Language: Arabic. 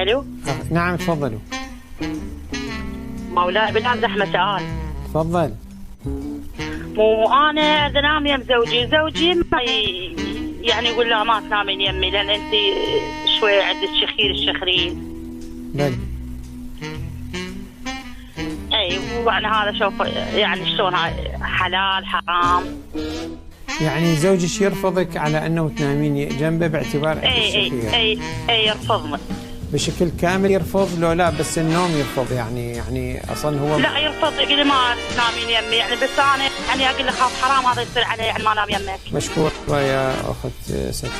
الو. نعم تفضلوا. مولاي بالله زحمه سؤال. تفضل. مو انا اذا انام يم زوجي ما يعني يقول لا ما تنامين يمي لان انت شوي عندك الشخرين. بل. اي وعن هذا شوف يعني شلون حلال حرام. يعني زوجك يرفضك على انه تنامين جنبه باعتبار انت الشخير. اي يرفضني بشكل كامل يرفض لو لا بس النوم يرفض يعني اصلا هو لا يرفض يقول لي ما تنامين يمي يعني بس انا يعني اقول له خاف حرام هذا يصير علي يعني ما انام يمك. مشكور يا اخت ستار.